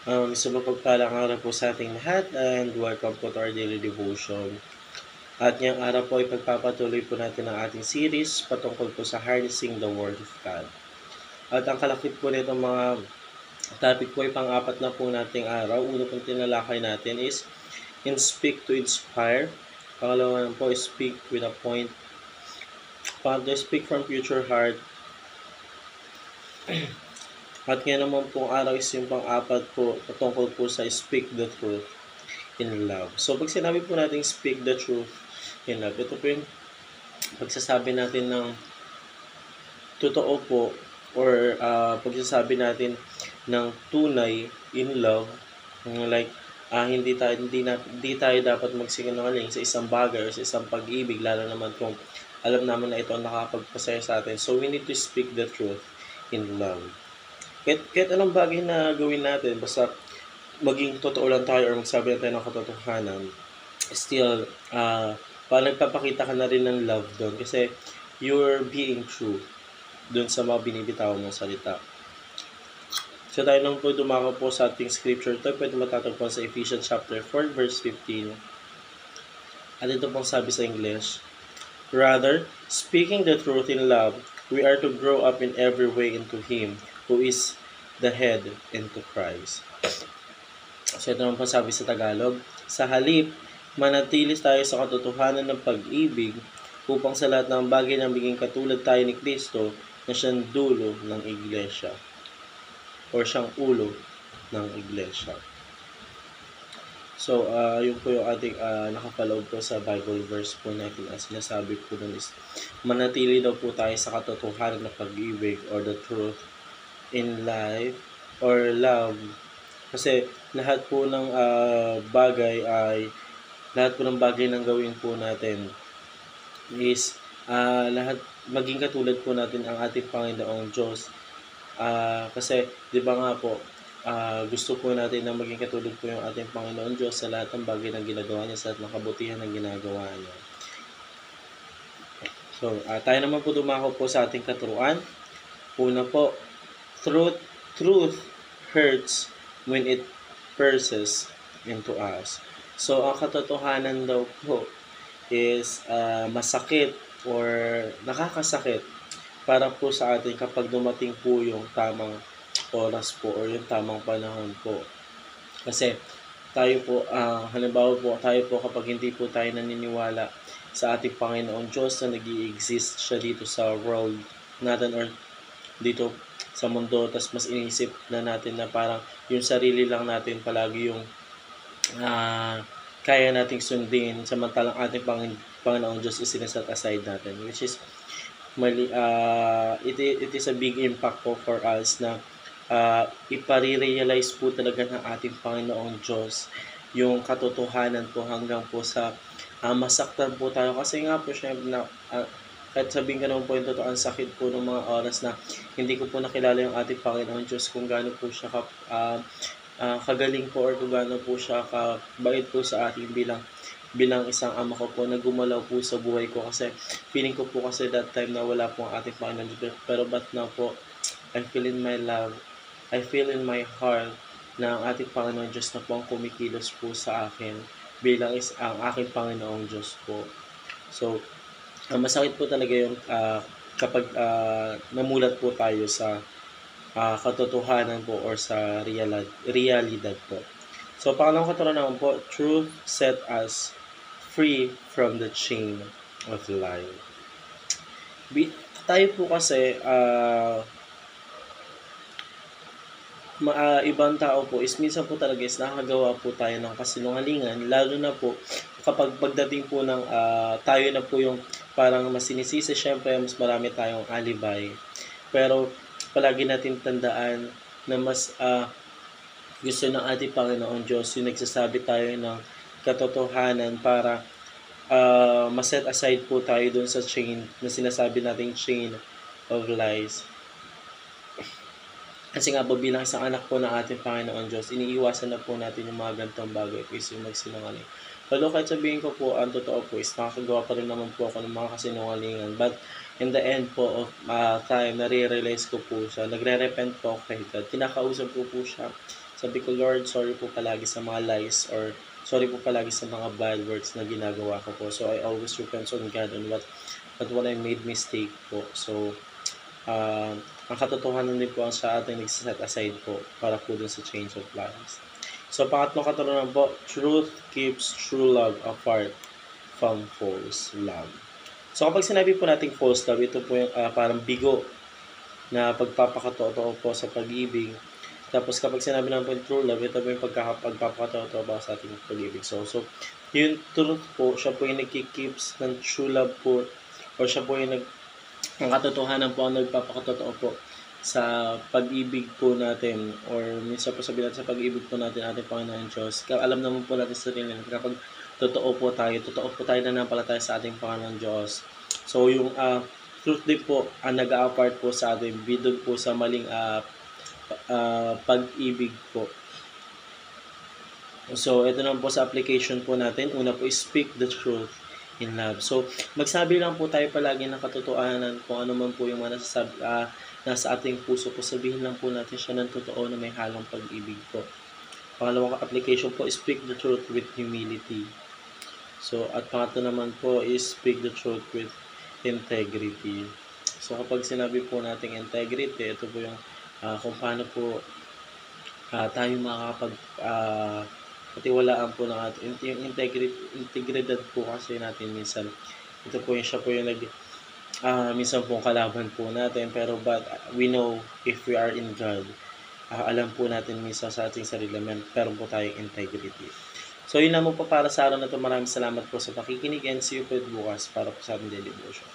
Sa mapagpalang araw po sa ating lahat and welcome po to our daily devotion. At ngayong araw po ay pagpapatuloy po natin ang ating series patungkol po sa harnessing the Word of God. At ang kalakip po nito mga topic po ay pang-apat na po nating araw. Una pong tinalakay natin is speak to inspire. Pangalawa naman po is speak with a point. Pangatlo, speak from future heart. At ngayon naman pong araw is yung pang-apat po patungkol po sa speak the truth in love. So, pag sinabi po natin speak the truth in love, ito po yung pagsasabi natin ng totoo po or pagsasabi natin ng tunay in love, like hindi tayo dapat magsinungaling sa isang bagay o sa isang pag-ibig, lalo naman kung alam naman na ito ang nakakapagpasaya sa atin. So, we need to speak the truth in love. Kahit anong bagay na gawin natin, basta maging totoo lang tayo or magsabi lang tayo ng katotohanan, still, parang nagpapakita ka na rin ng love doon kasi you're being true doon sa mga binibitaw mong salita. So tayo nang po dumako po sa ating scripture ito, pwede matatagpuan sa Ephesians chapter 4 verse 15. At ito pong sabi sa English, "Rather, speaking the truth in love, we are to grow up in every way into Him who is the head, into Christ." So ito naman po sabi sa Tagalog, "Sa halip, manatili tayo sa katotohanan ng pag-ibig upang sa lahat ng bagay na maging katulad tayo ni Kristo na siyang dulo ng iglesia." Or siyang ulo ng iglesia. So, yun po yung ating nakapaloob po sa Bible verse po natin. As sinasabi po dun is, manatili daw po tayo sa katotohanan ng pag-ibig or the truth in life or love. Kasi lahat po ng bagay ng gawin po natin is lahat maging katulad po natin ang ating Panginoong Diyos. Kasi, di ba nga po, gusto po natin na maging katulad po yung ating Panginoon Diyos sa lahat ng bagay na ginagawa niya, sa lahat ng kabutihan na ginagawa niya. So, tayo naman po dumako po sa ating katuruan. Una po, truth hurts when it pierces into us. So, ang katotohanan daw po is masakit or nakakasakit para po sa atin kapag dumating po yung tamang oras po or yung tamang panahon po. Kasi tayo po, halimbawa po, tayo po kapag hindi po tayo naniniwala sa ating Panginoon Diyos na nag-i-exist siya dito sa world natin or dito sa mundo, tas mas inisip na natin na parang yung sarili lang natin palagi yung kaya nating sundin, samantalang ating Panginoon Diyos is sineset aside natin, which is mali. It is a big impact po for us na ipare-realize po talaga ng ating Panginoong Diyos yung katotohanan po hanggang po sa masaktan po tayo. Kasi nga po syempre na kahit sabihin ka naman po yung totoo, ang sakit po ng mga oras na hindi ko po nakilala yung ating Panginoong Diyos, kung gaano po siya kagaling po or kung gaano po siya kabait po sa ating bilang isang ama ko po na gumalaw po sa buhay ko. Kasi feeling ko po kasi that time na wala po ang ating Panginoon Diyos, pero but now po I feel in my love, I feel in my heart na ang ating Panginoon Diyos na po ang kumikilos po sa akin bilang ang aking Panginoong Diyos po. So masakit po talaga yung kapag namulat po tayo sa katotohanan po or sa realidad po. So pangalawang katuruan naman po, truth set us free from the chain of lie. Tayo po kasi ibang tao po is minsan po talaga is nakagawa po tayo ng kasinungalingan, lalo na po kapag pagdating po ng tayo na po yung parang mas sinisisi, syempre mas marami tayong alibay. Pero palagi natin tandaan na mas gusto ng ating Panginoon Diyos yung nagsasabi tayo ng katotohanan para maset aside po tayo dun sa chain na sinasabi nating chain of lies. Kasi nga po bilang isang anak po ng ating Panginoon Diyos, iniiwasan na po natin yung mga ganitong bagay po is yung magsinungaling. Pero kahit sabihin ko po, ang totoo po is nakakagawa pa rin naman po ako ng mga kasinungalingan. But in the end po of time, nare-realize ko po siya. Nagre-repent po ako kay God. Kinakausap ko po siya Sabi ko, Lord, sorry po palagi sa mga lies or sorry po palagi sa mga bad words na ginagawa ko po. So, I always repent on God on what I made mistake po. So, ang katotohanan din po ang sa ating nagsiset aside po para po dun sa change of plans. So, pangatlong katanungan po, truth keeps true love apart from false love. So, kapag sinabi po nating false love, ito po yung parang bigo na pagpapakatotoo po sa pag-ibig. Tapos, kapag sinabi naman po yung true love, ito po yung pagpapakatotoo po sa ating pag-ibig. So, yung truth po, siya po yung nagkikeeps ng true love po, or siya po yung ang katotohanan po ang nagpapakatotoo po sa pag-ibig po natin, or minsan po sabihin natin sa pag-ibig po natin ating Panginoon Diyos. Alam naman po natin sa sarili natin kapag totoo po tayo na napalataya sa ating Panginoon Diyos. So yung truth din po ang nag-a-apart po sa ating bidog po sa maling pag-ibig po. So ito naman po sa application po natin. Una po is speak the truth in love. So, magsabi lang po tayo palagi ng katotohanan kung ano man po yung mga nasa ating puso po. Sabihin lang po natin siya ng totoo na may halong pag-ibig po. Pangalawang application po is speak the truth with humility. So, at pangatlo naman po is speak the truth with integrity. So, kapag sinabi po nating integrity, ito po yung kung paano po tayo patiwalaan po ng ating yung integridad po kasi natin minsan. Ito po yung siya po yung minsan po kalaban po natin, pero but we know if we are in God, alam po natin minsan sa ating sarili, pero po tayong integrity. So yun lang po para sa araw na ito. Maraming salamat po sa pakikinig and see you po bukas para po sa ating daily devotion.